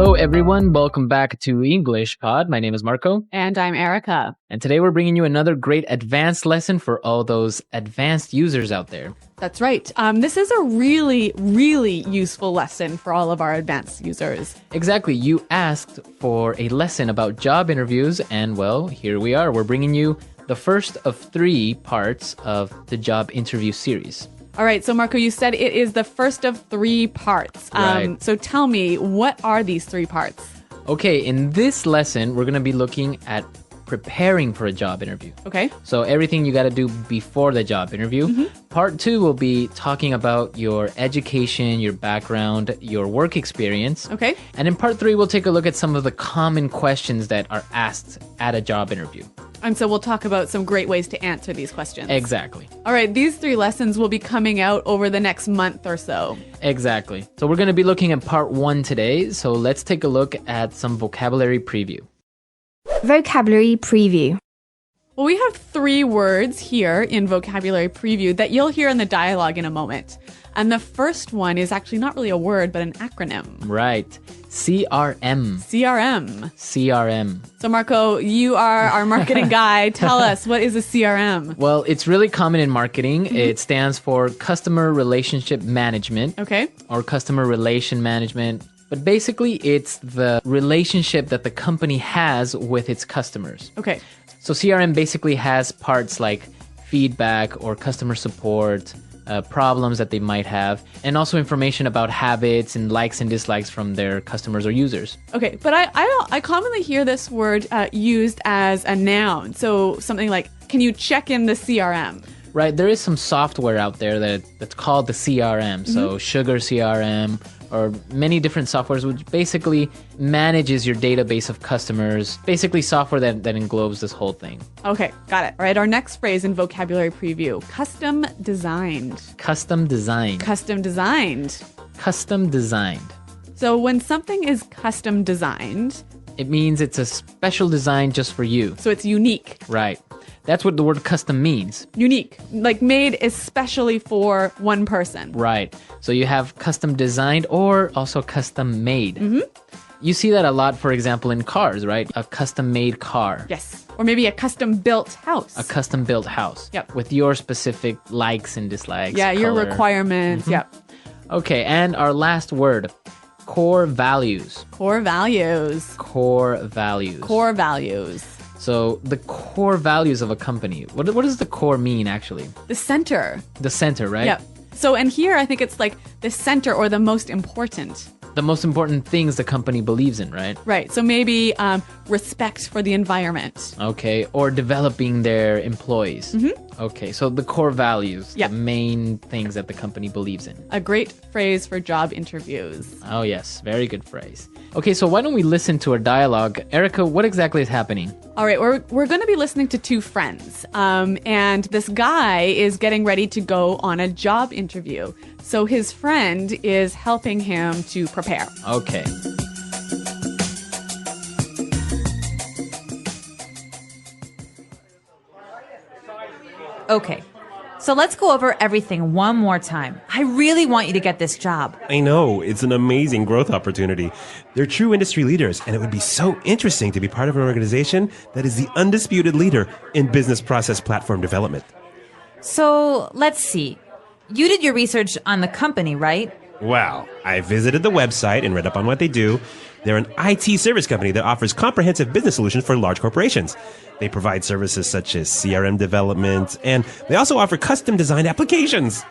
Hello, everyone. Welcome back to English Pod. My name is Marco. And I'm Erica. And today we're bringing you another great advanced lesson for all those advanced users out there. That's right. This is a really, really useful lesson for all of our advanced users. Exactly. You asked for a lesson about job interviews, and well, here we are. We're bringing you the first of 3 parts of the job interview series. All right. So, Marco, you said it is the first of 3 parts. Right. So tell me, what are these 3 parts? Okay, in this lesson, we're going to be looking at preparing for a job interview. Okay. So everything you got to do before the job interview. Part 2 will be talking about your education, your background, your work experience. Okay. And in part 3, we'll take a look at some of the common questions that are asked at a job interview. And so we'll talk about some great ways to answer these questions. Exactly. All right. These 3 lessons will be coming out over the next month or so. Exactly. So we're going to be looking at part 1 today. So let's take a look at some vocabulary preview. Vocabulary preview. Well, we have 3 words here in vocabulary preview that you'll hear in the dialogue in a moment. And the first one is actually not really a word, but an acronym. Right. CRM. CRM. CRM. So, Marco, you are our marketing guy. Tell us, what is a CRM? Well, it's really common in marketing. It stands for Customer Relationship Management. Okay. Or Customer Relation Management. But basically, it's the relationship that the company has with its customers. Okay. So CRM basically has parts like feedback or customer support, problems that they might have, and also information about habits and likes and dislikes from their customers or users. Okay, but I commonly hear this word used as a noun. So something like, can you check in the CRM? Right, there is some software out there that's called the CRM. So Sugar CRM, or many different softwares, which basically manages your database of customers. Basically software that englobes this whole thing. Okay, got it. All right, our next phrase in vocabulary preview, custom designed. Custom designed. Custom designed. Custom designed. So when something is custom designed, it means it's a special design just for you. So it's unique. Right. That's what the word custom means. Unique, like made especially for one person. Right. So you have custom designed or also custom made. You see that a lot, for example, in cars, right? A custom made car. Yes. Or maybe a custom built house. A custom built house. Yep. With your specific likes and dislikes. Yeah, your color. requirements. Yep. Okay, and our last word, core values. Core values. Core values. Core values. So the core values of a company. What does the core mean, actually? The center. The center, right? Yep. So, and here I think it's like the center or the most important. The most important things the company believes in, right? Right. So maybe respect for the environment. Okay. Or developing their employees. Okay. So the core values, Yep. the main things that the company believes in. A great phrase for job interviews. Oh, yes. Very good phrase. Okay. So why don't we listen to our dialogue? Erica, what exactly is happening? All right. We're going to be listening to 2 friends. And this guy is getting ready to go on a job interview. So his friend is helping him to prepare. Okay. Okay, so let's go over everything one more time. I really want you to get this job. I know, it's an amazing growth opportunity. They're true industry leaders, and it would be so interesting to be part of an organization that is the undisputed leader in business process platform development. So let's see. You did your research on the company, right? Wow, I visited the website and read up on what they do. They're an IT service company that offers comprehensive business solutions for large corporations. They provide services such as CRM development, and they also offer custom designed applications.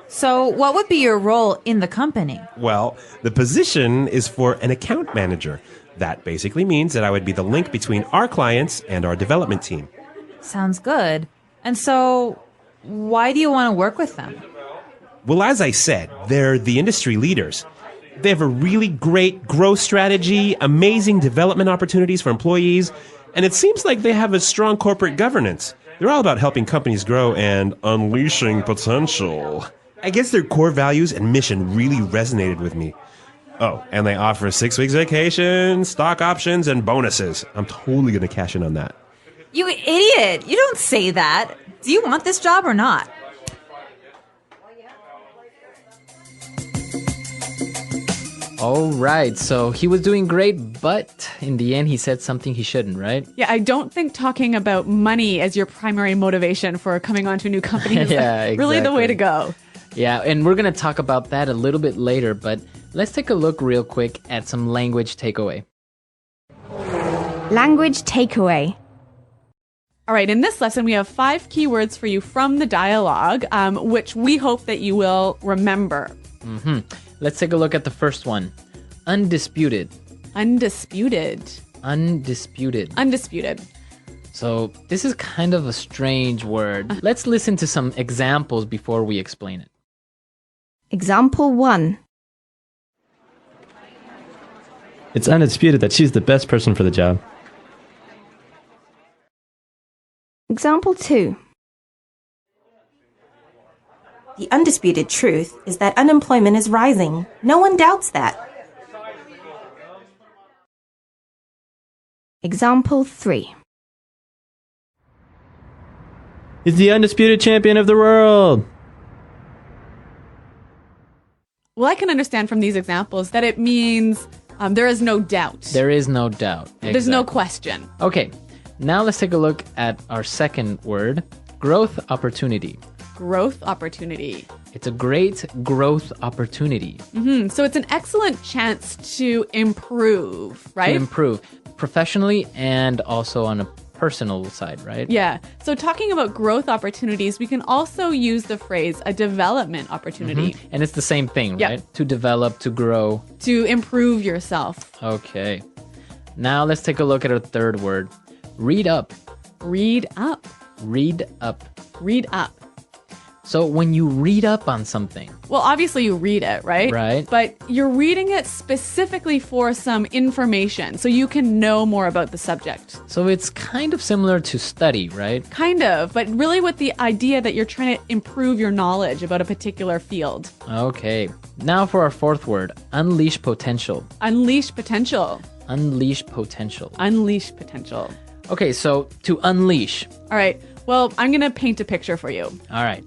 So what would be your role in the company? Well, the position is for an account manager. That basically means that I would be the link between our clients and our development team. Sounds good. And so why do you want to work with them? Well, as I said, they're the industry leaders. They have a really great growth strategy, amazing development opportunities for employees, and it seems like they have a strong corporate governance. They're all about helping companies grow and unleashing potential. I guess their core values and mission really resonated with me. Oh, and they offer 6 weeks vacation, stock options, and bonuses. I'm totally going to cash in on that. You idiot! You don't say that. Do you want this job or not? All right, so he was doing great, but in the end, he said something he shouldn't, right? Yeah, I don't think talking about money as your primary motivation for coming onto a new company is Yeah, really the way to exactly. go. Yeah, and we're going to talk about that a little bit later, but let's take a look real quick at some language takeaway. Language takeaway. All right, in this lesson, we have 5 keywords for you from the dialogue, which we hope that you will remember. Let's take a look at the first one. Undisputed. Undisputed. Undisputed. Undisputed. So this is kind of a strange word. Let's listen to some examples before we explain it. Example 1. It's undisputed that she's the best person for the job. Example 2. The undisputed truth is that unemployment is rising. No one doubts that. Example 3. He's the undisputed champion of the world. Well, I can understand from these examples that it means there is no doubt. There is no doubt. There's no Exactly. question. Okay, now let's take a look at our second word, growth opportunity. Growth opportunity. It's a great growth opportunity So it's an excellent chance to improve, right? to improve professionally and also on a personal side, right? Yeah. So talking about growth opportunities, we can also use the phrase a development opportunity And it's the same thing, Yeah. right? To develop, to grow. to improve yourself. Okay. Now let's take a look at our third word, read up. Read up. Read up. Read up. So when you read up on something, Well, obviously you read it, right? Right. But you're reading it specifically for some information so you can know more about the subject. so it's kind of similar to study, right? Kind of, but really with the idea that you're trying to improve your knowledge about a particular field. Okay. Now for our fourth word, unleash potential. Unleash potential. Unleash potential. Unleash potential. Okay, so to unleash. All right. Well, I'm going to paint a picture for you. All right.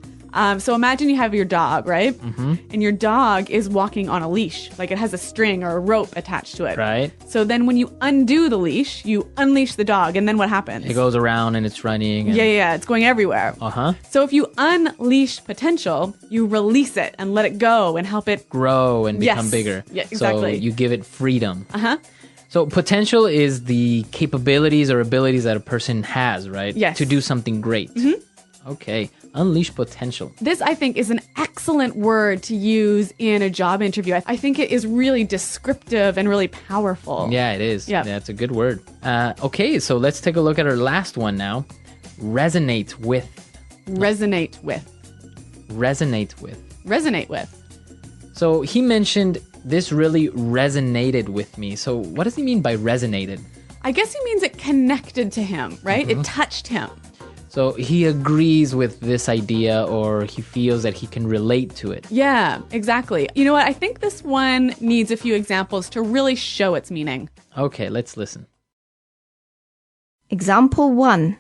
So imagine you have your dog, right? And your dog is walking on a leash, like it has a string or a rope attached to it. Right. So then when you undo the leash, you unleash the dog, and then what happens? It goes around and it's running. And, Yeah, it's going everywhere. Uh-huh. So if you unleash potential, you release it and let it go and help it. Grow and become Yes. bigger. Yeah, exactly. So you give it freedom. Uh-huh. So potential is the capabilities or abilities that a person has, right? Yes. To do something great. Okay. Unleash potential. This, I think, is an excellent word to use in a job interview. I think it is really descriptive and really powerful. Yeah, it is. Yeah. That's a good word. Okay, so let's take a look at our last one now. Resonate with. Resonate with. Resonate with. Resonate with. So he mentioned this really resonated with me. So what does he mean by resonated? I guess he means it connected to him, right? It touched him. So he agrees with this idea or he feels that he can relate to it. Yeah, exactly. You know what? I think this one needs a few examples to really show its meaning. Okay, let's listen. Example 1.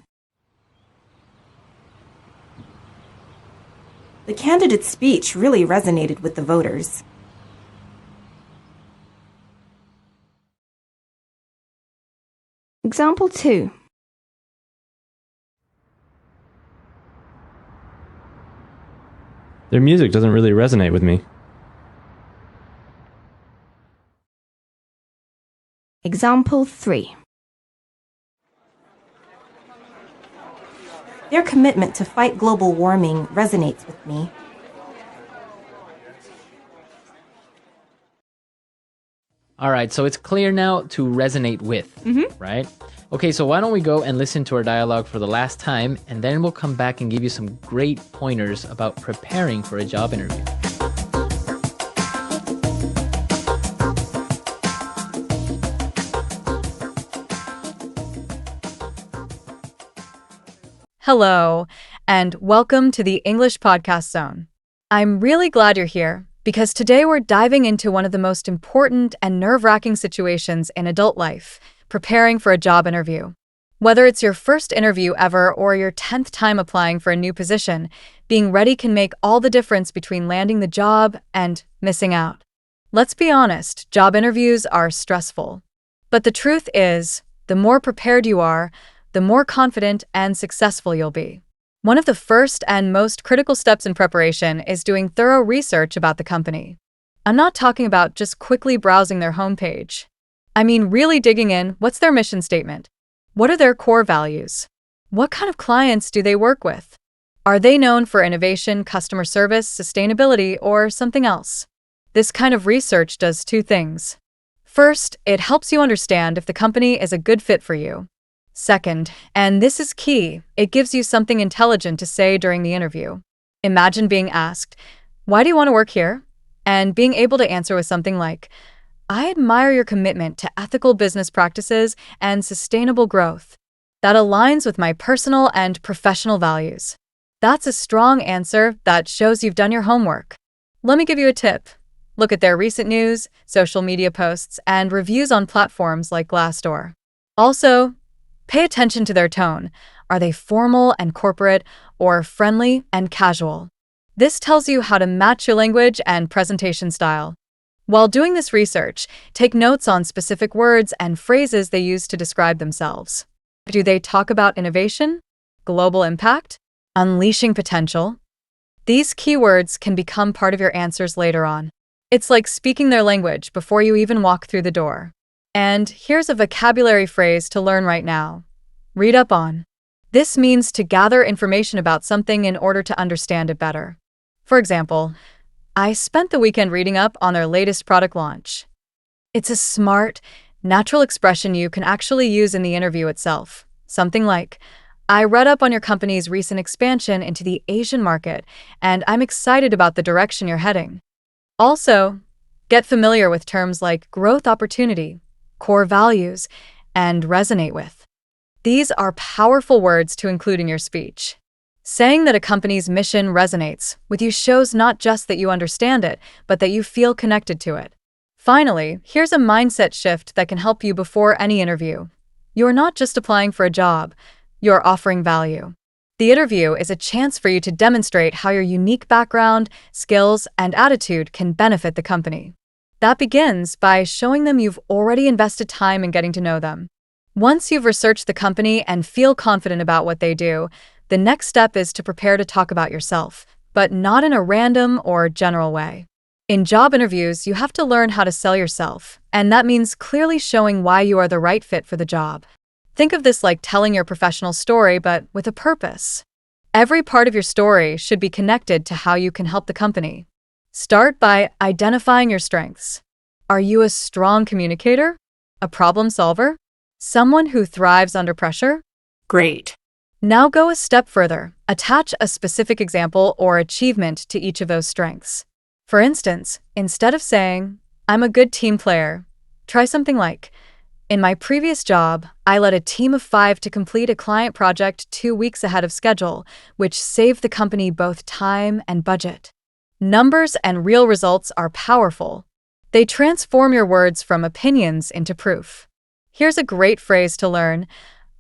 The candidate's speech really resonated with the voters. Example 2. Their music doesn't really resonate with me. Example 3. Their commitment to fight global warming resonates with me. All right, so it's clear now to resonate with, right? Okay, so why don't we go and listen to our dialogue for the last time, and then we'll come back and give you some great pointers about preparing for a job interview. Hello, and welcome to the English Podcast Zone. I'm really glad you're here because today we're diving into one of the most important and nerve-wracking situations in adult life, preparing for a job interview. Whether it's your first interview ever or your 10th time applying for a new position, being ready can make all the difference between landing the job and missing out. Let's be honest, job interviews are stressful. But the truth is, the more prepared you are, the more confident and successful you'll be. One of the first and most critical steps in preparation is doing thorough research about the company. I'm not talking about just quickly browsing their homepage. I mean really digging in. What's their mission statement? What are their core values? What kind of clients do they work with? Are they known for innovation, customer service, sustainability, or something else? This kind of research does two things. First, it helps you understand if the company is a good fit for you. Second, and this is key, it gives you something intelligent to say during the interview. Imagine being asked, "Why do you want to work here?" And being able to answer with something like, "I admire your commitment to ethical business practices and sustainable growth. That aligns with my personal and professional values." That's a strong answer that shows you've done your homework. Let me give you a tip. Look at their recent news, social media posts, and reviews on platforms like Glassdoor. Also, pay attention to their tone. Are they formal and corporate or friendly and casual? This tells you how to match your language and presentation style. While doing this research, take notes on specific words and phrases they use to describe themselves. Do they talk about innovation, global impact, unleashing potential? These keywords can become part of your answers later on. It's like speaking their language before you even walk through the door. And here's a vocabulary phrase to learn right now. Read up on. This means to gather information about something in order to understand it better. For example, I spent the weekend reading up on their latest product launch. It's a smart, natural expression you can actually use in the interview itself. Something like, "I read up on your company's recent expansion into the Asian market, and I'm excited about the direction you're heading." Also, get familiar with terms like growth opportunity, core values, and resonate with. These are powerful words to include in your speech. Saying that a company's mission resonates with you shows not just that you understand it, but that you feel connected to it. Finally, here's a mindset shift that can help you before any interview. You're not just applying for a job, you're offering value. The interview is a chance for you to demonstrate how your unique background, skills, and attitude can benefit the company. That begins by showing them you've already invested time in getting to know them. Once you've researched the company and feel confident about what they do, the next step is to prepare to talk about yourself, but not in a random or general way. In job interviews, you have to learn how to sell yourself, and that means clearly showing why you are the right fit for the job. Think of this like telling your professional story, but with a purpose. Every part of your story should be connected to how you can help the company. Start by identifying your strengths. Are you a strong communicator? A problem solver? Someone who thrives under pressure? Great. Now go a step further. Attach a specific example or achievement to each of those strengths. For instance, instead of saying, "I'm a good team player," try something like, "In my previous job, I led a team of 5 to complete a client project 2 weeks ahead of schedule, which saved the company both time and budget." Numbers and real results are powerful. They transform your words from opinions into proof. Here's a great phrase to learn.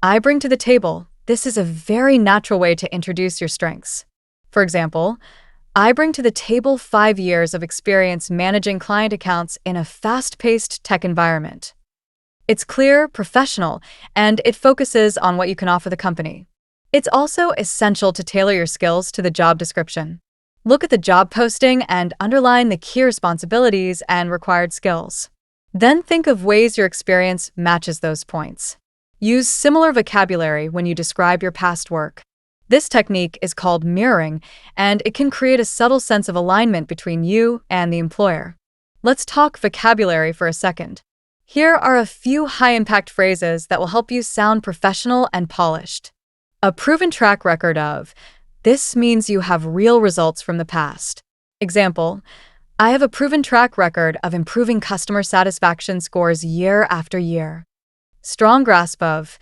"I bring to the table." This is a very natural way to introduce your strengths. For example, "I bring to the table 5 years of experience managing client accounts in a fast-paced tech environment." It's clear, professional, and it focuses on what you can offer the company. It's also essential to tailor your skills to the job description. Look at the job posting and underline the key responsibilities and required skills. Then think of ways your experience matches those points. Use similar vocabulary when you describe your past work. This technique is called mirroring, and it can create a subtle sense of alignment between you and the employer. Let's talk vocabulary for a second. Here are a few high-impact phrases that will help you sound professional and polished. A proven track record of. This means you have real results from the past. Example, "I have a proven track record of improving customer satisfaction scores year after year." Strong grasp of.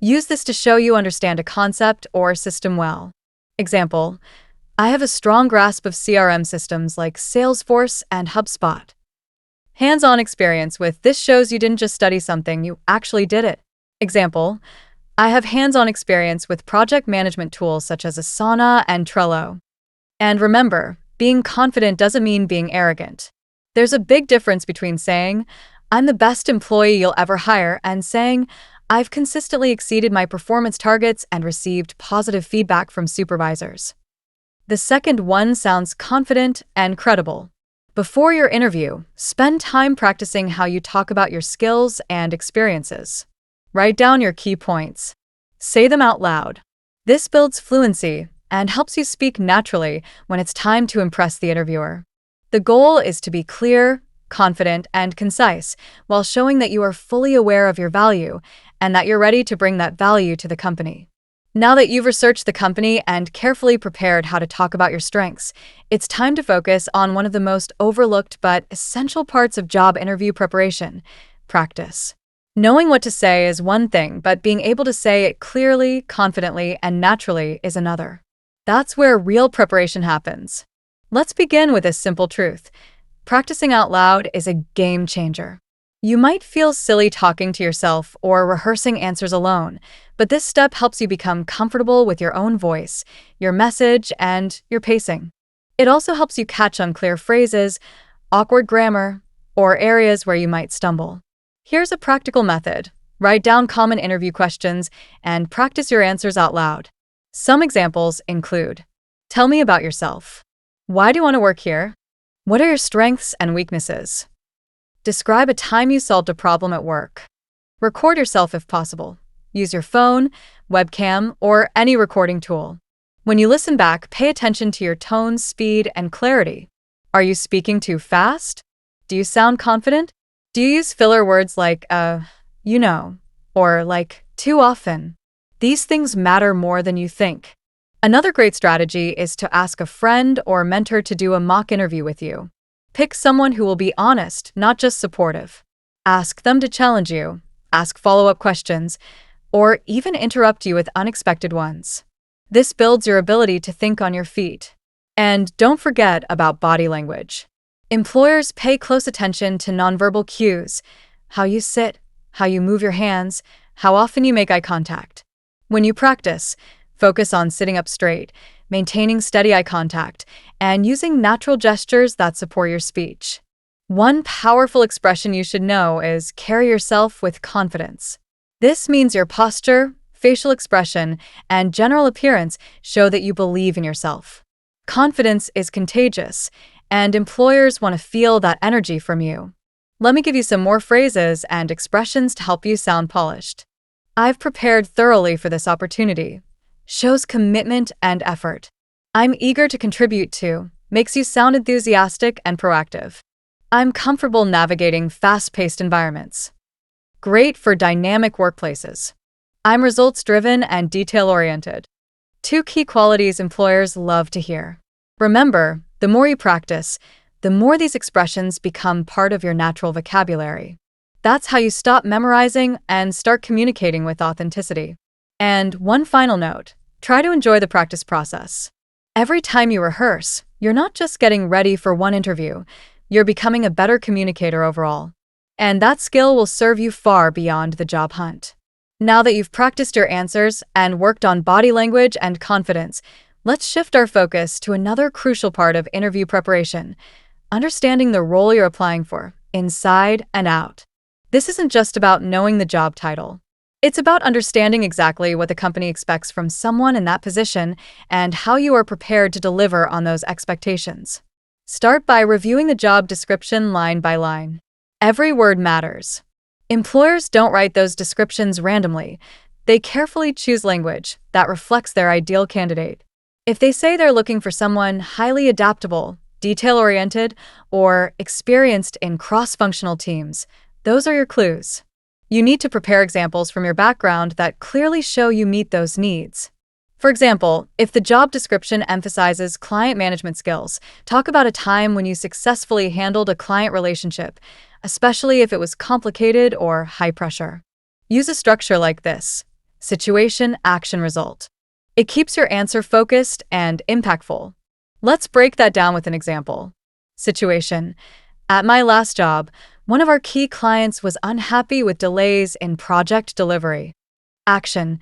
Use this to show you understand a concept or system well. Example, "I have a strong grasp of CRM systems like Salesforce and HubSpot." Hands-on experience with. This shows you didn't just study something, you actually did it. Example, "I have hands-on experience with project management tools such as Asana and Trello." And remember, being confident doesn't mean being arrogant. There's a big difference between saying, "I'm the best employee you'll ever hire," and saying, "I've consistently exceeded my performance targets and received positive feedback from supervisors." The second one sounds confident and credible. Before your interview, spend time practicing how you talk about your skills and experiences. Write down your key points. Say them out loud. This builds fluency and helps you speak naturally when it's time to impress the interviewer. The goal is to be clear, confident, and concise while showing that you are fully aware of your value and that you're ready to bring that value to the company. Now that you've researched the company and carefully prepared how to talk about your strengths, it's time to focus on one of the most overlooked but essential parts of job interview preparation: practice. Knowing what to say is one thing, but being able to say it clearly, confidently, and naturally is another. That's where real preparation happens. Let's begin with a simple truth. Practicing out loud is a game changer. You might feel silly talking to yourself or rehearsing answers alone, but this step helps you become comfortable with your own voice, your message, and your pacing. It also helps you catch unclear phrases, awkward grammar, or areas where you might stumble. Here's a practical method. Write down common interview questions and practice your answers out loud. Some examples include: tell me about yourself. Why do you want to work here? What are your strengths and weaknesses? Describe a time you solved a problem at work. Record yourself if possible. Use your phone, webcam, or any recording tool. When you listen back, pay attention to your tone, speed, and clarity. Are you speaking too fast? Do you sound confident? Do you use filler words like, you know, or like, too often? These things matter more than you think. Another great strategy is to ask a friend or mentor to do a mock interview with you. Pick someone who will be honest, not just supportive. Ask them to challenge you, ask follow-up questions, or even interrupt you with unexpected ones. This builds your ability to think on your feet. And don't forget about body language. Employers pay close attention to nonverbal cues: how you sit, how you move your hands, how often you make eye contact. When you practice, focus on sitting up straight, maintaining steady eye contact, and using natural gestures that support your speech. One powerful expression you should know is carry yourself with confidence. This means your posture, facial expression, and general appearance show that you believe in yourself. Confidence is contagious, and employers want to feel that energy from you. Let me give you some more phrases and expressions to help you sound polished. I've prepared thoroughly for this opportunity. Shows commitment and effort. I'm eager to contribute to. Makes you sound enthusiastic and proactive. I'm comfortable navigating fast-paced environments. Great for dynamic workplaces. I'm results-driven and detail-oriented. Two key qualities employers love to hear. Remember, the more you practice, the more these expressions become part of your natural vocabulary. That's how you stop memorizing and start communicating with authenticity. And one final note, try to enjoy the practice process. Every time you rehearse, you're not just getting ready for one interview, you're becoming a better communicator overall. And that skill will serve you far beyond the job hunt. Now that you've practiced your answers and worked on body language and confidence, let's shift our focus to another crucial part of interview preparation: understanding the role you're applying for, inside and out. This isn't just about knowing the job title. It's about understanding exactly what the company expects from someone in that position and how you are prepared to deliver on those expectations. Start by reviewing the job description line by line. Every word matters. Employers don't write those descriptions randomly. They carefully choose language that reflects their ideal candidate. If they say they're looking for someone highly adaptable, detail-oriented, or experienced in cross-functional teams, those are your clues. You need to prepare examples from your background that clearly show you meet those needs. For example, if the job description emphasizes client management skills, talk about a time when you successfully handled a client relationship, especially if it was complicated or high pressure. Use a structure like this: situation, action, result. It keeps your answer focused and impactful. Let's break that down with an example. Situation: at my last job, one of our key clients was unhappy with delays in project delivery. Action: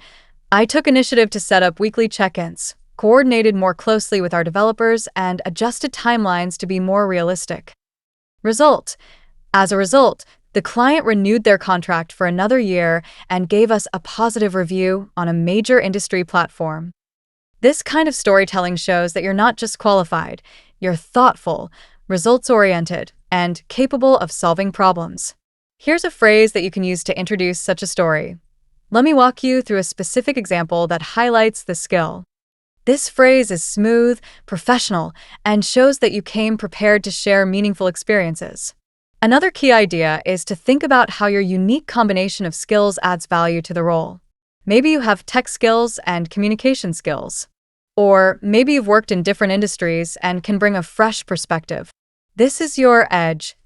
I took initiative to set up weekly check-ins, coordinated more closely with our developers, and adjusted timelines to be more realistic. Result: as a result, the client renewed their contract for another year and gave us a positive review on a major industry platform. This kind of storytelling shows that you're not just qualified, you're thoughtful, results-oriented, and capable of solving problems. Here's a phrase that you can use to introduce such a story. Let me walk you through a specific example that highlights the skill. This phrase is smooth, professional, and shows that you came prepared to share meaningful experiences. Another key idea is to think about how your unique combination of skills adds value to the role. Maybe you have tech skills and communication skills. Or maybe you've worked in different industries and can bring a fresh perspective. This is your edge.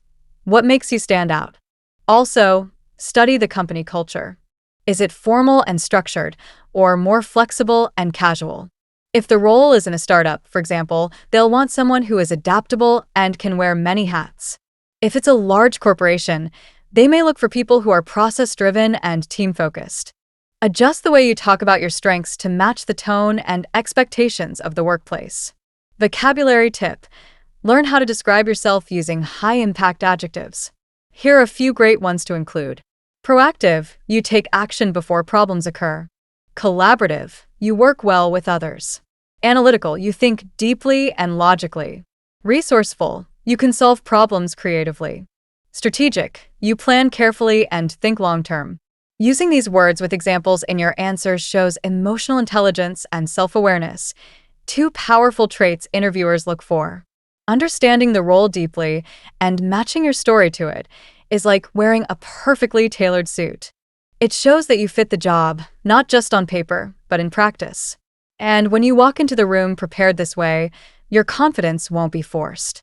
What makes you stand out? Also, study the company culture. Is it formal and structured, or more flexible and casual? If the role is in a startup, for example, they'll want someone who is adaptable and can wear many hats. If it's a large corporation, they may look for people who are process-driven and team-focused. Adjust the way you talk about your strengths to match the tone and expectations of the workplace. Vocabulary tip: learn how to describe yourself using high-impact adjectives. Here are a few great ones to include. Proactive: you take action before problems occur. Collaborative: you work well with others. Analytical: you think deeply and logically. Resourceful: you can solve problems creatively. Strategic: you plan carefully and think long-term. Using these words with examples in your answers shows emotional intelligence and self-awareness, two powerful traits interviewers look for. Understanding the role deeply and matching your story to it is like wearing a perfectly tailored suit. It shows that you fit the job, not just on paper, but in practice. And when you walk into the room prepared this way, your confidence won't be forced.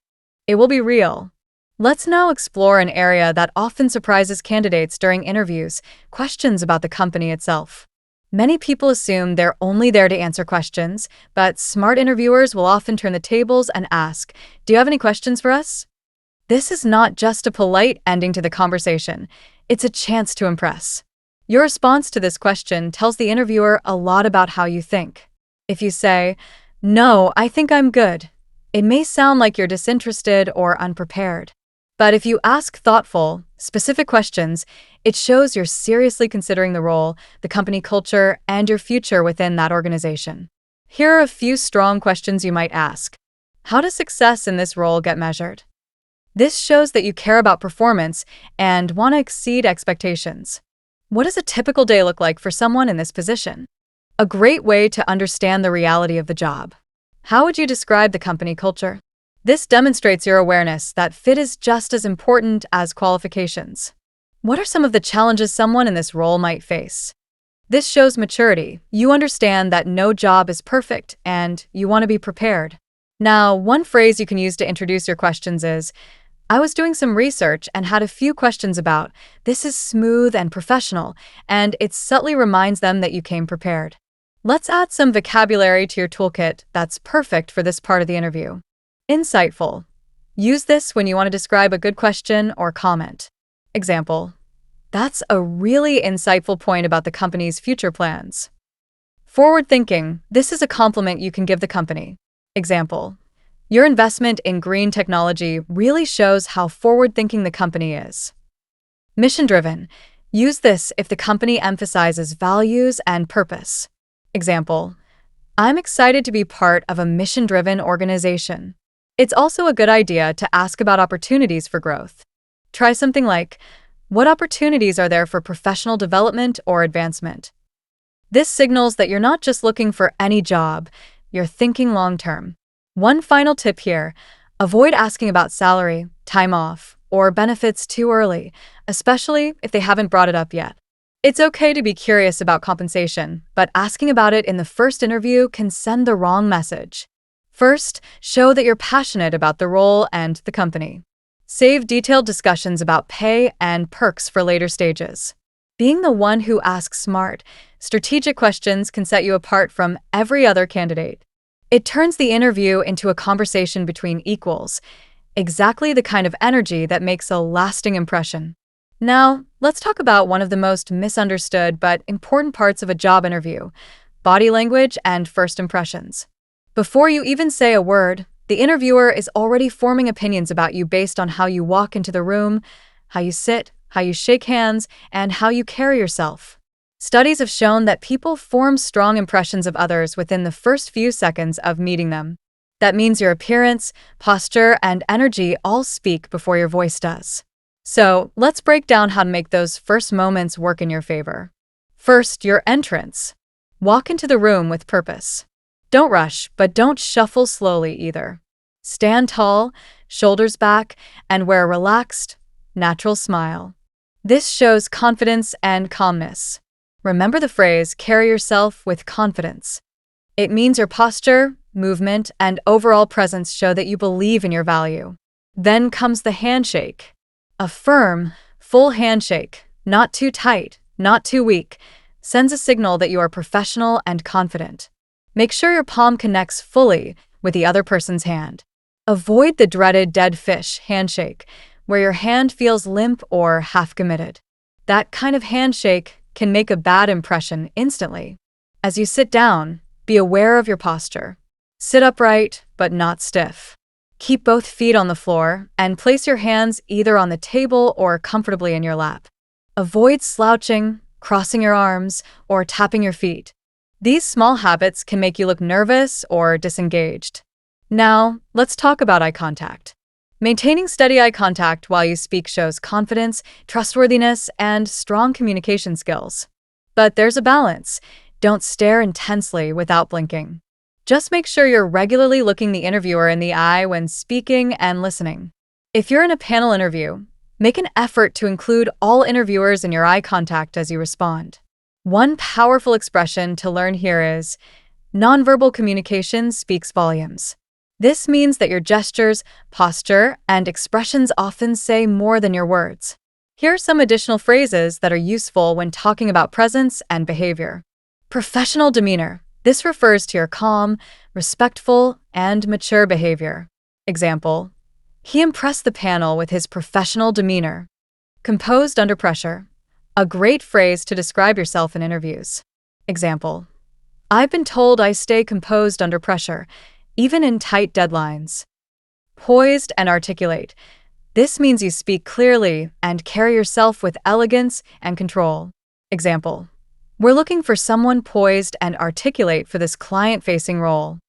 It will be real. Let's now explore an area that often surprises candidates during interviews: questions about the company itself. Many people assume they're only there to answer questions, but smart interviewers will often turn the tables and ask, "Do you have any questions for us?" This is not just a polite ending to the conversation, it's a chance to impress. Your response to this question tells the interviewer a lot about how you think. If you say, "No, I think I'm good," it may sound like you're disinterested or unprepared. But if you ask thoughtful, specific questions, it shows you're seriously considering the role, the company culture, and your future within that organization. Here are a few strong questions you might ask. How does success in this role get measured? This shows that you care about performance and want to exceed expectations. What does a typical day look like for someone in this position? A great way to understand the reality of the job. How would you describe the company culture? This demonstrates your awareness that fit is just as important as qualifications. What are some of the challenges someone in this role might face? This shows maturity. You understand that no job is perfect and you want to be prepared. Now, one phrase you can use to introduce your questions is, "I was doing some research and had a few questions about." This is smooth and professional, and it subtly reminds them that you came prepared. Let's add some vocabulary to your toolkit that's perfect for this part of the interview. Insightful. Use this when you want to describe a good question or comment. Example: that's a really insightful point about the company's future plans. Forward-thinking. This is a compliment you can give the company. Example: your investment in green technology really shows how forward-thinking the company is. Mission-driven. Use this if the company emphasizes values and purpose. Example: I'm excited to be part of a mission-driven organization. It's also a good idea to ask about opportunities for growth. Try something like, what opportunities are there for professional development or advancement? This signals that you're not just looking for any job, you're thinking long-term. One final tip here: avoid asking about salary, time off, or benefits too early, especially if they haven't brought it up yet. It's okay to be curious about compensation, but asking about it in the first interview can send the wrong message. First, show that you're passionate about the role and the company. Save detailed discussions about pay and perks for later stages. Being the one who asks smart, strategic questions can set you apart from every other candidate. It turns the interview into a conversation between equals, exactly the kind of energy that makes a lasting impression. Now, let's talk about one of the most misunderstood but important parts of a job interview: body language and first impressions. Before you even say a word, The interviewer is already forming opinions about you based on how you walk into the room, how you sit, how you shake hands, and how you carry yourself. Studies have shown that people form strong impressions of others within the first few seconds of meeting them. That means your appearance, posture, and energy all speak before your voice does. So, let's break down how to make those first moments work in your favor. First, your entrance. Walk into the room with purpose. Don't rush, but don't shuffle slowly either. Stand tall, shoulders back, and wear a relaxed, natural smile. This shows confidence and calmness. Remember the phrase, carry yourself with confidence. It means your posture, movement, and overall presence show that you believe in your value. Then comes the handshake. A firm, full handshake, not too tight, not too weak, sends a signal that you are professional and confident. Make sure your palm connects fully with the other person's hand. Avoid the dreaded dead fish handshake, where your hand feels limp or half-committed. That kind of handshake can make a bad impression instantly. As you sit down, be aware of your posture. Sit upright, but not stiff. Keep both feet on the floor and place your hands either on the table or comfortably in your lap. Avoid slouching, crossing your arms, or tapping your feet. These small habits can make you look nervous or disengaged. Now, let's talk about eye contact. Maintaining steady eye contact while you speak shows confidence, trustworthiness, and strong communication skills. But there's a balance. Don't stare intensely without blinking. Just make sure you're regularly looking the interviewer in the eye when speaking and listening. If you're in a panel interview, make an effort to include all interviewers in your eye contact as you respond. One powerful expression to learn here is, nonverbal communication speaks volumes. This means that your gestures, posture, and expressions often say more than your words. Here are some additional phrases that are useful when talking about presence and behavior. Professional demeanor. This refers to your calm, respectful, and mature behavior. Example: he impressed the panel with his professional demeanor. Composed under pressure. A great phrase to describe yourself in interviews. Example: I've been told I stay composed under pressure, even in tight deadlines. Poised and articulate. This means you speak clearly and carry yourself with elegance and control. Example: we're looking for someone poised and articulate for this client-facing role.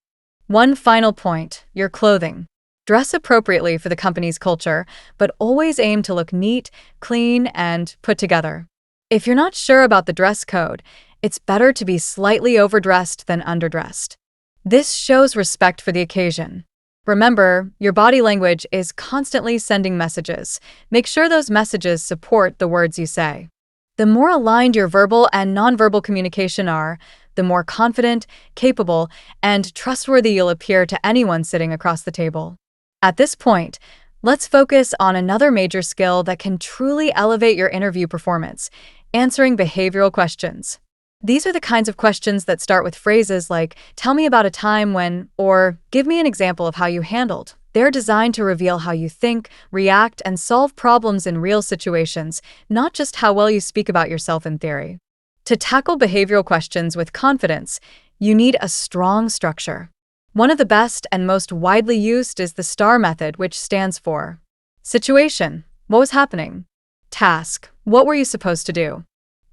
One final point, your clothing. Dress appropriately for the company's culture, but always aim to look neat, clean, and put together. If you're not sure about the dress code, it's better to be slightly overdressed than underdressed. This shows respect for the occasion. Remember, your body language is constantly sending messages. Make sure those messages support the words you say. The more aligned your verbal and nonverbal communication are, the more confident, capable, and trustworthy you'll appear to anyone sitting across the table. At this point, let's focus on another major skill that can truly elevate your interview performance: answering behavioral questions. These are the kinds of questions that start with phrases like, tell me about a time when, or give me an example of how you handled. They're designed to reveal how you think, react, and solve problems in real situations, not just how well you speak about yourself in theory. To tackle behavioral questions with confidence, you need a strong structure. One of the best and most widely used is the STAR method, which stands for situation: what was happening? Task: what were you supposed to do?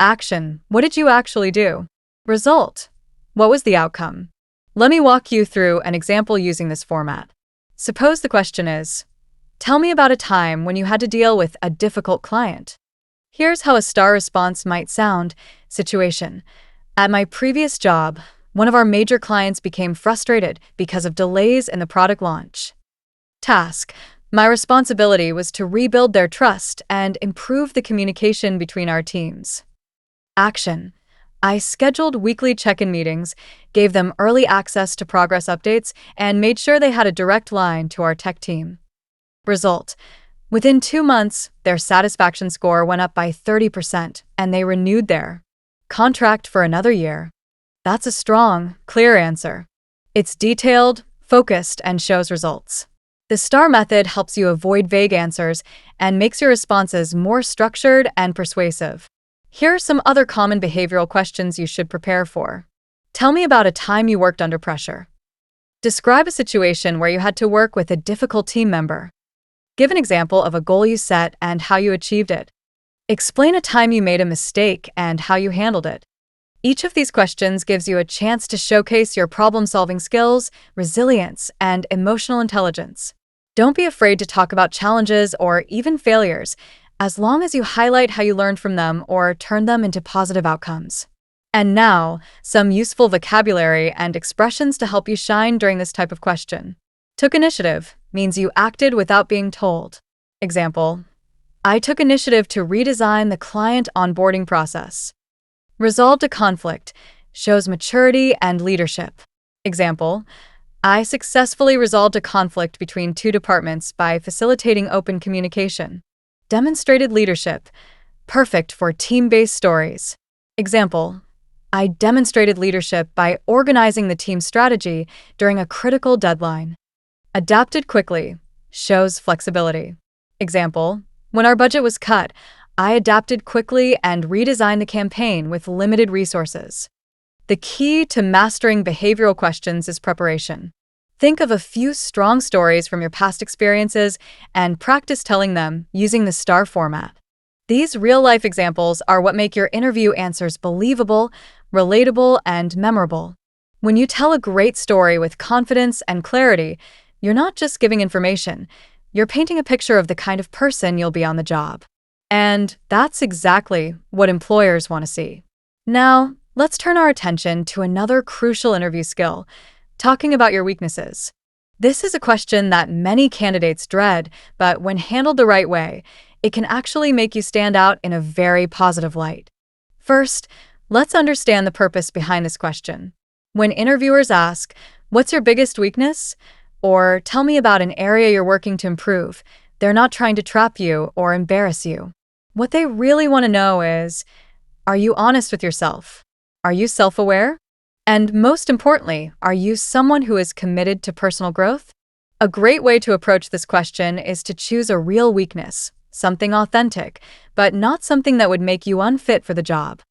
Action: what did you actually do? Result: what was the outcome? Let me walk you through an example using this format. Suppose the question is, tell me about a time when you had to deal with a difficult client. Here's how a STAR response might sound. Situation: at my previous job, one of our major clients became frustrated because of delays in the product launch. Task: my responsibility was to rebuild their trust and improve the communication between our teams. Action: I scheduled weekly check-in meetings, gave them early access to progress updates, and made sure they had a direct line to our tech team. Result: within 2 months, their satisfaction score went up by 30%, and they renewed their contract for another year. That's a strong, clear answer. It's detailed, focused, and shows results. The STAR method helps you avoid vague answers and makes your responses more structured and persuasive. Here are some other common behavioral questions you should prepare for. Tell me about a time you worked under pressure. Describe a situation where you had to work with a difficult team member. Give an example of a goal you set and how you achieved it. Explain a time you made a mistake and how you handled it. Each of these questions gives you a chance to showcase your problem-solving skills, resilience, and emotional intelligence. Don't be afraid to talk about challenges or even failures, as long as you highlight how you learned from them or turn them into positive outcomes. And now, some useful vocabulary and expressions to help you shine during this type of question. Took initiative means you acted without being told. Example, I took initiative to redesign the client onboarding process. Resolved a conflict shows maturity and leadership. Example, I successfully resolved a conflict between two departments by facilitating open communication. Demonstrated leadership, perfect for team-based stories. Example, I demonstrated leadership by organizing the team strategy during a critical deadline. Adapted quickly shows flexibility. Example, when our budget was cut, I adapted quickly and redesigned the campaign with limited resources. The key to mastering behavioral questions is preparation. Think of a few strong stories from your past experiences and practice telling them using the STAR format. These real-life examples are what make your interview answers believable, relatable, and memorable. When you tell a great story with confidence and clarity, you're not just giving information, you're painting a picture of the kind of person you'll be on the job. And that's exactly what employers want to see. Now, let's turn our attention to another crucial interview skill, talking about your weaknesses. This is a question that many candidates dread, but when handled the right way, it can actually make you stand out in a very positive light. First, let's understand the purpose behind this question. When interviewers ask, "What's your biggest weakness?" or "Tell me about an area you're working to improve," they're not trying to trap you or embarrass you. What they really want to know is, are you honest with yourself? Are you self-aware? And most importantly, are you someone who is committed to personal growth? A great way to approach this question is to choose a real weakness, something authentic, but not something that would make you unfit for the job.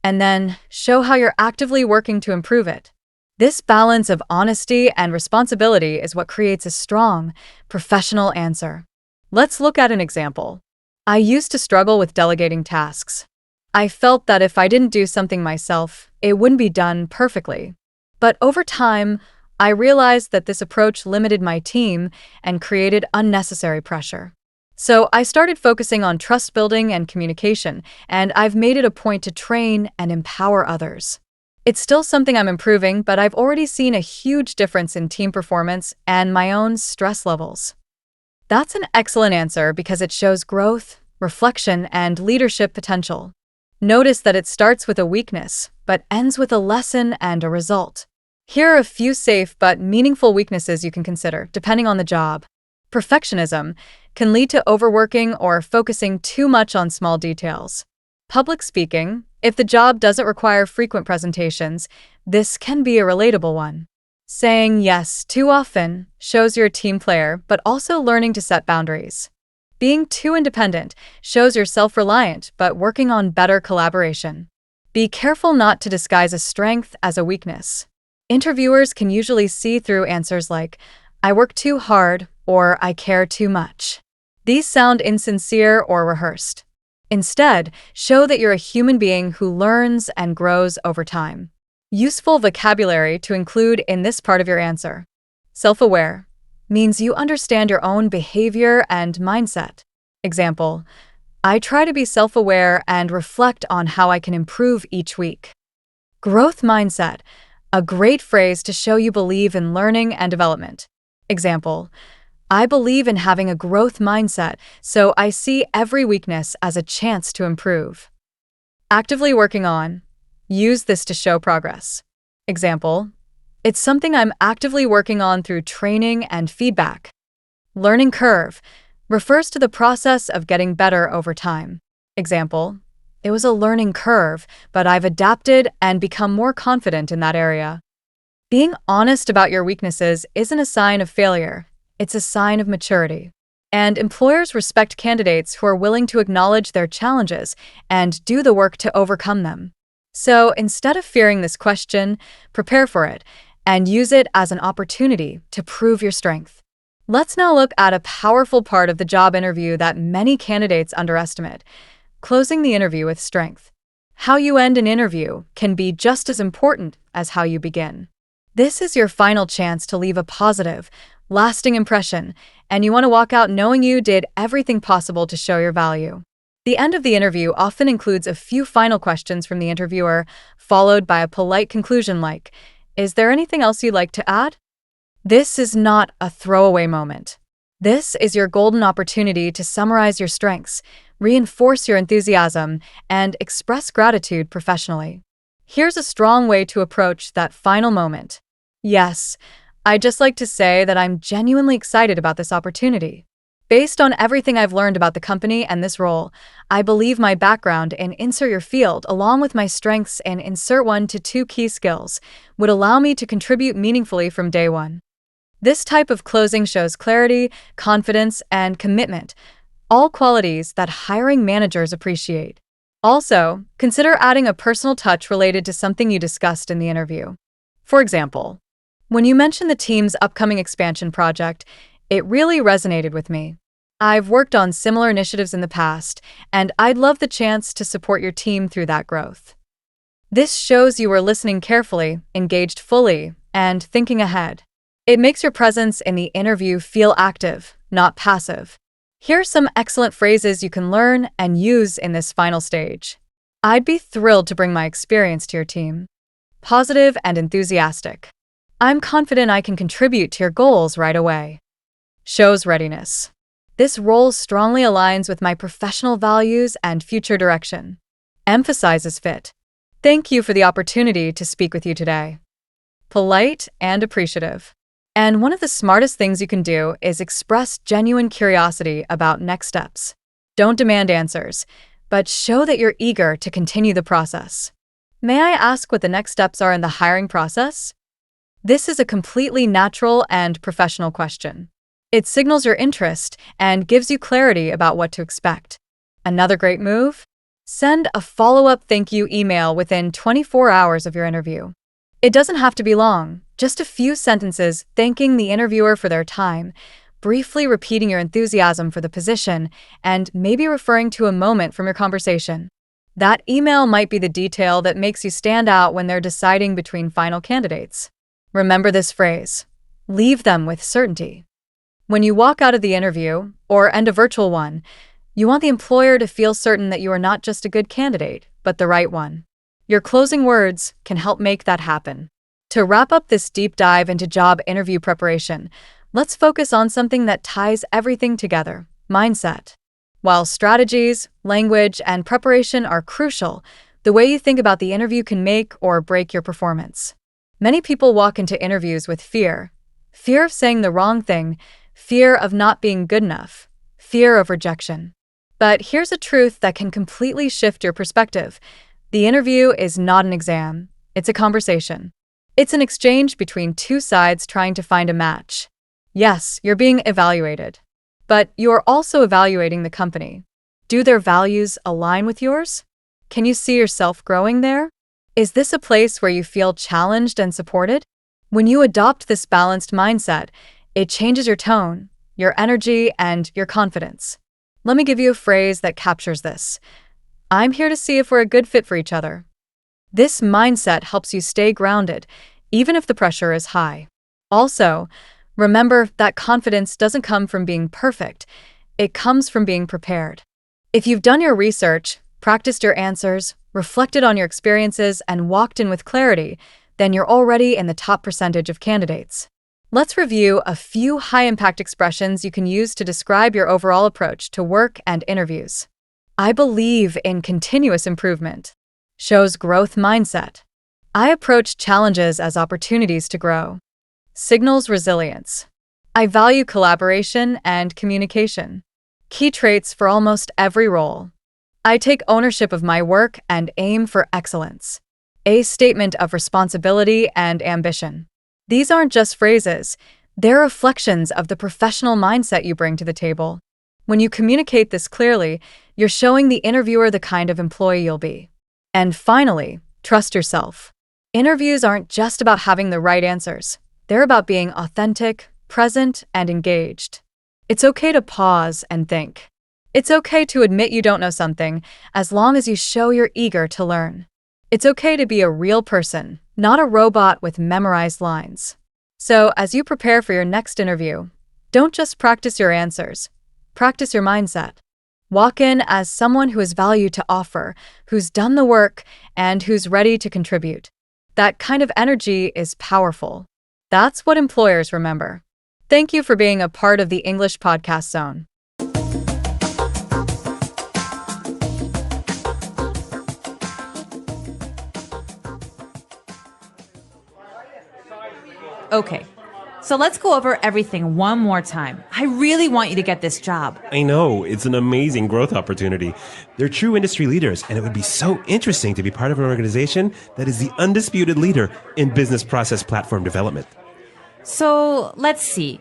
And then show how you're actively working to improve it. This balance of honesty and responsibility is what creates a strong, professional answer. Let's look at an example. I used to struggle with delegating tasks. I felt that if I didn't do something myself, it wouldn't be done perfectly. But over time, I realized that this approach limited my team and created unnecessary pressure. So I started focusing on trust building and communication, and I've made it a point to train and empower others. It's still something I'm improving, but I've already seen a huge difference in team performance and my own stress levels. That's an excellent answer because it shows growth, reflection, and leadership potential. Notice that it starts with a weakness, but ends with a lesson and a result. Here are a few safe but meaningful weaknesses you can consider, depending on the job. Perfectionism can lead to overworking or focusing too much on small details. Public speaking, if the job doesn't require frequent presentations, this can be a relatable one. Saying yes too often shows you're a team player, but also learning to set boundaries. Being too independent shows you're self-reliant, but working on better collaboration. Be careful not to disguise a strength as a weakness. Interviewers can usually see through answers like, "I work too hard," or "I care too much." These sound insincere or rehearsed. Instead, show that you're a human being who learns and grows over time. Useful vocabulary to include in this part of your answer. Self-aware means you understand your own behavior and mindset. Example, I try to be self-aware and reflect on how I can improve each week. Growth mindset, a great phrase to show you believe in learning and development. Example, I believe in having a growth mindset, so I see every weakness as a chance to improve. Actively working on. Use this to show progress. Example, it's something I'm actively working on through training and feedback. Learning curve refers to the process of getting better over time. Example, it was a learning curve, but I've adapted and become more confident in that area. Being honest about your weaknesses isn't a sign of failure, it's a sign of maturity. And employers respect candidates who are willing to acknowledge their challenges and do the work to overcome them. So instead of fearing this question, prepare for it and use it as an opportunity to prove your strength. Let's now look at a powerful part of the job interview that many candidates underestimate: closing the interview with strength. How you end an interview can be just as important as how you begin. This is your final chance to leave a positive, lasting impression, and you want to walk out knowing you did everything possible to show your value. The end of the interview often includes a few final questions from the interviewer, followed by a polite conclusion like, "Is there anything else you'd like to add?" This is not a throwaway moment. This is your golden opportunity to summarize your strengths, reinforce your enthusiasm, and express gratitude professionally. Here's a strong way to approach that final moment. "Yes, I'd just like to say that I'm genuinely excited about this opportunity. Based on everything I've learned about the company and this role, I believe my background in insert your field, along with my strengths in insert 1 to 2 key skills, would allow me to contribute meaningfully from day one." This type of closing shows clarity, confidence, and commitment, all qualities that hiring managers appreciate. Also, consider adding a personal touch related to something you discussed in the interview. For example, when you mentioned the team's upcoming expansion project, it really resonated with me. I've worked on similar initiatives in the past, and I'd love the chance to support your team through that growth. This shows you were listening carefully, engaged fully, and thinking ahead. It makes your presence in the interview feel active, not passive. Here are some excellent phrases you can learn and use in this final stage. "I'd be thrilled to bring my experience to your team." Positive and enthusiastic. "I'm confident I can contribute to your goals right away." Shows readiness. "This role strongly aligns with my professional values and future direction." Emphasizes fit. "Thank you for the opportunity to speak with you today." Polite and appreciative. And one of the smartest things you can do is express genuine curiosity about next steps. Don't demand answers, but show that you're eager to continue the process. "May I ask what the next steps are in the hiring process?" This is a completely natural and professional question. It signals your interest and gives you clarity about what to expect. Another great move? Send a follow-up thank you email within 24 hours of your interview. It doesn't have to be long, just a few sentences thanking the interviewer for their time, briefly repeating your enthusiasm for the position, and maybe referring to a moment from your conversation. That email might be the detail that makes you stand out when they're deciding between final candidates. Remember this phrase: leave them with certainty. When you walk out of the interview, or end a virtual one, you want the employer to feel certain that you are not just a good candidate, but the right one. Your closing words can help make that happen. To wrap up this deep dive into job interview preparation, let's focus on something that ties everything together: mindset. While strategies, language, and preparation are crucial, the way you think about the interview can make or break your performance. Many people walk into interviews with fear. Fear of saying the wrong thing, fear of not being good enough, fear of rejection. But here's a truth that can completely shift your perspective. The interview is not an exam, it's a conversation. It's an exchange between two sides trying to find a match. Yes, you're being evaluated, but you are also evaluating the company. Do their values align with yours? Can you see yourself growing there? Is this a place where you feel challenged and supported? When you adopt this balanced mindset, it changes your tone, your energy, and your confidence. Let me give you a phrase that captures this. "I'm here to see if we're a good fit for each other." This mindset helps you stay grounded, even if the pressure is high. Also, remember that confidence doesn't come from being perfect. It comes from being prepared. If you've done your research, practiced your answers, reflected on your experiences, and walked in with clarity, then you're already in the top percentage of candidates. Let's review a few high-impact expressions you can use to describe your overall approach to work and interviews. "I believe in continuous improvement." Shows growth mindset. "I approach challenges as opportunities to grow." Signals resilience. "I value collaboration and communication." Key traits for almost every role. "I take ownership of my work and aim for excellence." A statement of responsibility and ambition. These aren't just phrases, they're reflections of the professional mindset you bring to the table. When you communicate this clearly, you're showing the interviewer the kind of employee you'll be. And finally, trust yourself. Interviews aren't just about having the right answers. They're about being authentic, present, and engaged. It's okay to pause and think. It's okay to admit you don't know something, as long as you show you're eager to learn. It's okay to be a real person, not a robot with memorized lines. So, as you prepare for your next interview, don't just practice your answers. Practice your mindset. Walk in as someone who has value to offer, who's done the work, and who's ready to contribute. That kind of energy is powerful. That's what employers remember. Thank you for being a part of the English Podcast Zone. Okay, so let's go over everything one more time. I really want you to get this job. I know, it's an amazing growth opportunity. They're true industry leaders, and it would be so interesting to be part of an organization that is the undisputed leader in business process platform development. So let's see.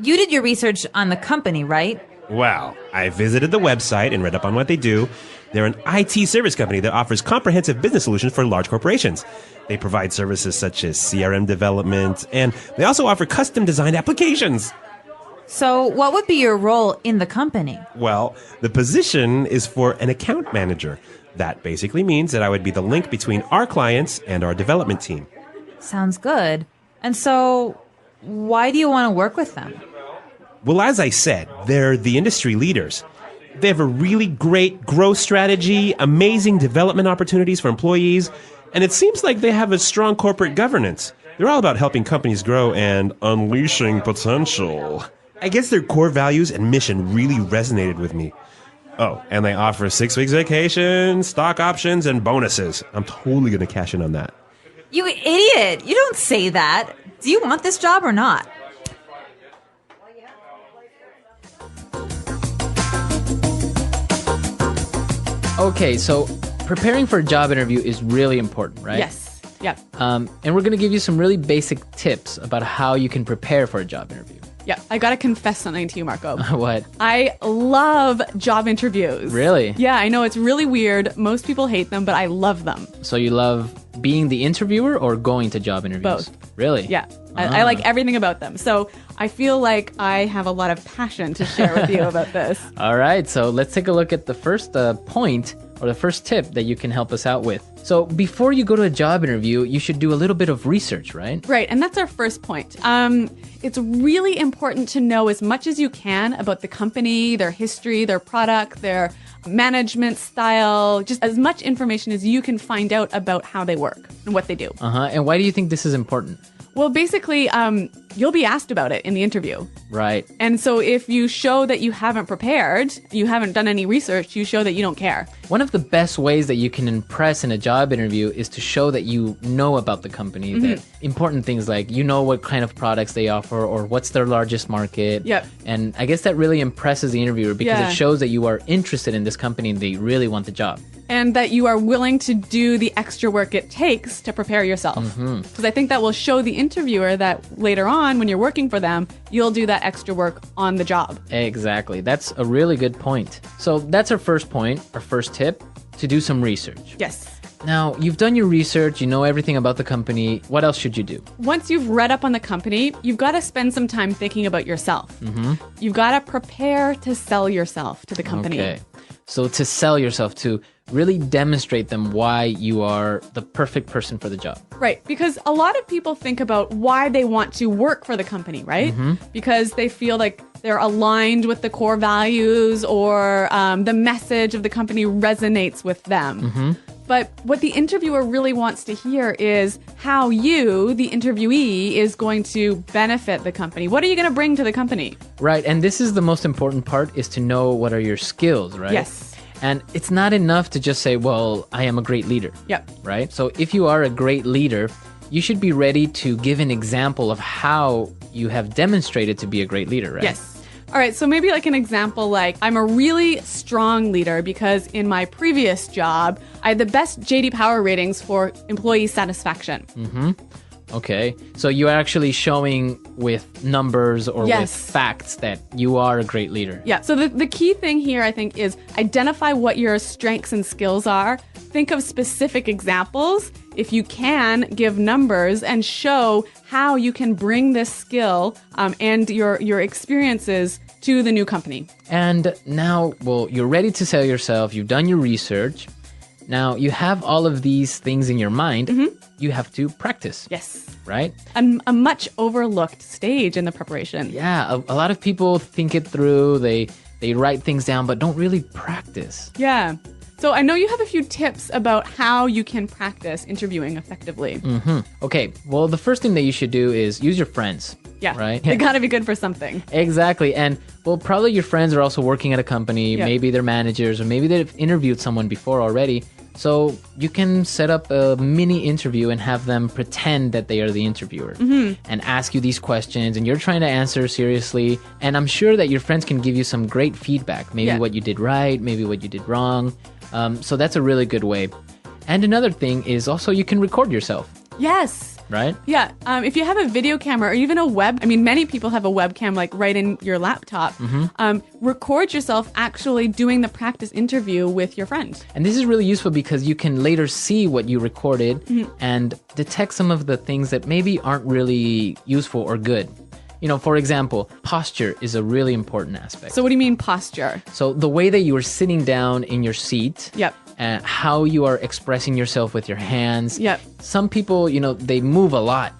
You did your research on the company, right? Well, I visited the website and read up on what they do. They're an IT service company that offers comprehensive business solutions for large corporations. They provide services such as CRM development, and they also offer custom-designed applications. So what would be your role in the company? Well, the position is for an account manager. That basically means that I would be the link between our clients and our development team. Sounds good. And so, why do you want to work with them? Well, as I said, they're the industry leaders. They have a really great growth strategy, amazing development opportunities for employees, and it seems like they have a strong corporate governance. They're all about helping companies grow and unleashing potential. I guess their core values and mission really resonated with me. Oh, and they offer 6 weeks vacation, stock options, and bonuses. I'm totally going to cash in on that. You idiot! You don't say that. Do you want this job or not? Okay, so preparing for a job interview is really important, right? Yes. Yep. And we're going to give you some really basic tips about how you can prepare for a job interview. Yeah, I gotta confess something to you, Marco. What? I love job interviews. Really? Yeah, I know it's really weird. Most people hate them, but I love them. So you love being the interviewer or going to job interviews? Both. Really? Yeah, I like everything about them. So I feel like I have a lot of passion to share with you about this. All right, so let's take a look at the first point or the first tip that you can help us out with. So before you go to a job interview, you should do a little bit of research, right? Right, and that's our first point. It's really important to know as much as you can about the company, their history, their product, their management style, just as much information as you can find out about how they work and what they do. And why do you think this is important? Well, basically, you'll be asked about it in the interview. Right. And so if you show that you haven't prepared, you haven't done any research, you show that you don't care. One of the best ways that you can impress in a job interview is to show that you know about the company, that important things like you know what kind of products they offer or what's their largest market. Yep. And I guess that really impresses the interviewer because it shows that you are interested in this company and that you really want the job. And that you are willing to do the extra work it takes to prepare yourself. Because I think that will show the interviewer that later on, when you're working for them, you'll do that extra work on the job. Exactly. That's a really good point. So that's our first point, our first tip, to do some research. Yes. Now, you've done your research, you know everything about the company. What else should you do? Once you've read up on the company, you've got to spend some time thinking about yourself. You've got to prepare to sell yourself to the company. Okay. So to sell yourself, to really demonstrate them why you are the perfect person for the job. Right, because a lot of people think about why they want to work for the company, right? Because they feel like they're aligned with the core values or the message of the company resonates with them. But what the interviewer really wants to hear is how you, the interviewee, is going to benefit the company. What are you going to bring to the company? Right, and this is the most important part, is to know what are your skills, right? Yes. And it's not enough to just say, well, I am a great leader. Yep. Right? So if you are a great leader, you should be ready to give an example of how you have demonstrated to be a great leader, right? Yes. All right, so maybe like an example, like I'm a really strong leader because in my previous job, I had the best JD Power ratings for employee satisfaction. Okay. So you're actually showing with numbers or with Yes. facts that you are a great leader. Yeah. So the key thing here, I think, is identify what your strengths and skills are. Think of specific examples. If you can, give numbers and show how you can bring this skill and your experiences to the new company. And now, well, you're ready to sell yourself. You've done your research. Now you have all of these things in your mind. You have to practice. Yes. Right? A much overlooked stage in the preparation. Yeah. A lot of people think it through. They write things down, but don't really practice. Yeah. So I know you have a few tips about how you can practice interviewing effectively. Okay. Well, the first thing that you should do is use your friends. Yeah. Right? They gotta be good for something. Exactly. And well, probably your friends are also working at a company. Yeah. Maybe they're managers or maybe they've interviewed someone before already. So you can set up a mini interview and have them pretend that they are the interviewer and ask you these questions and you're trying to answer seriously. And I'm sure that your friends can give you some great feedback. Maybe Yeah. what you did right, maybe what you did wrong. So that's a really good way. And another thing is also you can record yourself, Yes. right? Yeah. If you have a video camera or even many people have a webcam like right in your laptop. Record yourself actually doing the practice interview with your friend. And this is really useful because you can later see what you recorded and detect some of the things that maybe aren't really useful or good. You know, for example, posture is a really important aspect. So what do you mean posture? So the way that you are sitting down in your seat, Yep. how you are expressing yourself with your hands. Yep. Some people, they move a lot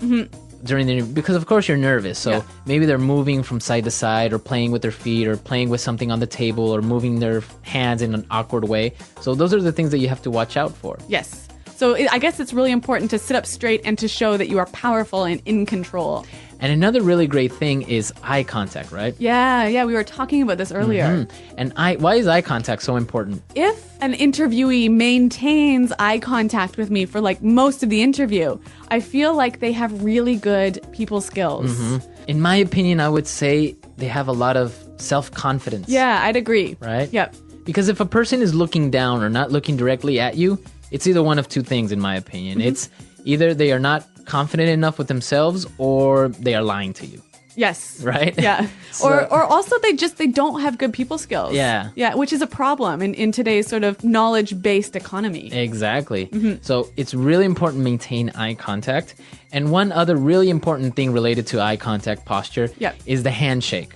during the because of course you're nervous. So Yeah. maybe they're moving from side to side or playing with their feet or playing with something on the table or moving their hands in an awkward way. So those are the things that you have to watch out for. Yes. So I guess it's really important to sit up straight and to show that you are powerful and in control. And another really great thing is eye contact, right? Yeah, we were talking about this earlier. And why is eye contact so important? If an interviewee maintains eye contact with me for like most of the interview, I feel like they have really good people skills. In my opinion, I would say they have a lot of self-confidence. Yeah, I'd agree. Right? Yep. Because if a person is looking down or not looking directly at you, it's either one of two things, in my opinion. It's either they are not confident enough with themselves or they are lying to you. Yes. Right? Yeah. Or also they don't have good people skills. Yeah. Yeah, which is a problem in today's sort of knowledge-based economy. Exactly. So it's really important to maintain eye contact. And one other really important thing related to eye contact posture Yep. is the handshake.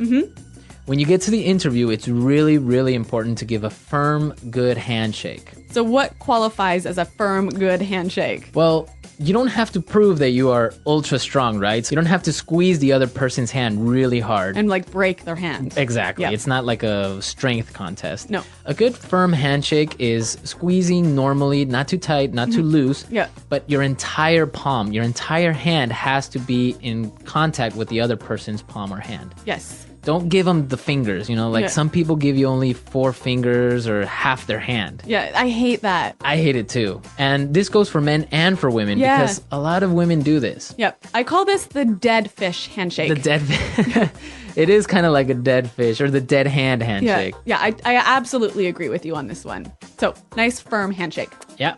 When you get to the interview, it's really, really important to give a firm, good handshake. So what qualifies as a firm, good handshake? Well, you don't have to prove that you are ultra strong, right? So you don't have to squeeze the other person's hand really hard. And like break their hand. Exactly. Yeah. It's not like a strength contest. No. A good firm handshake is squeezing normally, not too tight, not too loose. Yeah. But your entire palm, your entire hand has to be in contact with the other person's palm or hand. Yes. Don't give them the fingers, like Yeah. some people give you only 4 fingers or half their hand. Yeah, I hate that. I hate it too. And this goes for men and for women Yeah. because a lot of women do this. Yep. I call this the dead fish handshake. The dead It is kind of like a dead fish or the dead hand handshake. Yeah, I absolutely agree with you on this one. So, nice firm handshake. Yeah.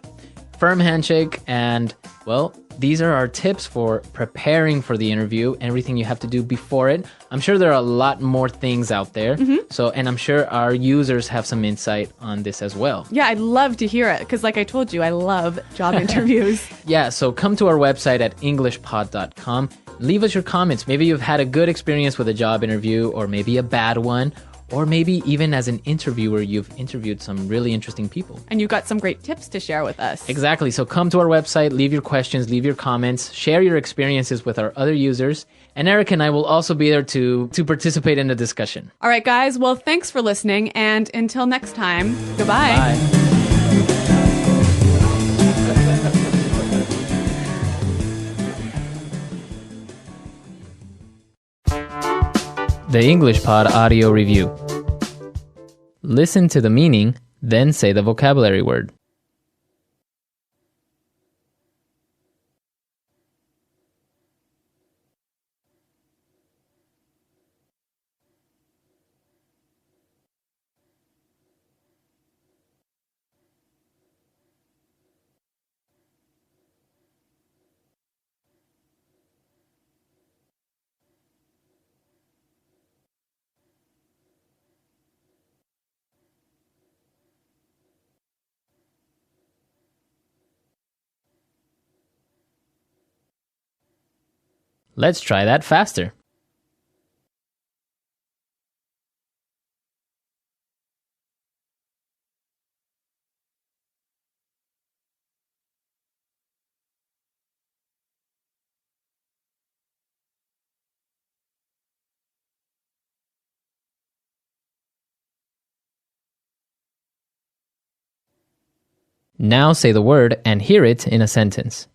Firm handshake. And, well, these are our tips for preparing for the interview, everything you have to do before it. I'm sure there are a lot more things out there. So, and I'm sure our users have some insight on this as well. Yeah, I'd love to hear it because, like I told you, I love job interviews. Yeah, so come to our website at englishpod.com. Leave us your comments. Maybe you've had a good experience with a job interview or maybe a bad one. Or maybe even as an interviewer, you've interviewed some really interesting people. And you've got some great tips to share with us. Exactly. So come to our website, leave your questions, leave your comments, share your experiences with our other users. And Eric and I will also be there to participate in the discussion. All right, guys. Well, thanks for listening. And until next time, goodbye. Bye. The English Pod Audio Review. Listen to the meaning, then say the vocabulary word. Let's try that faster. Now say the word and hear it in a sentence.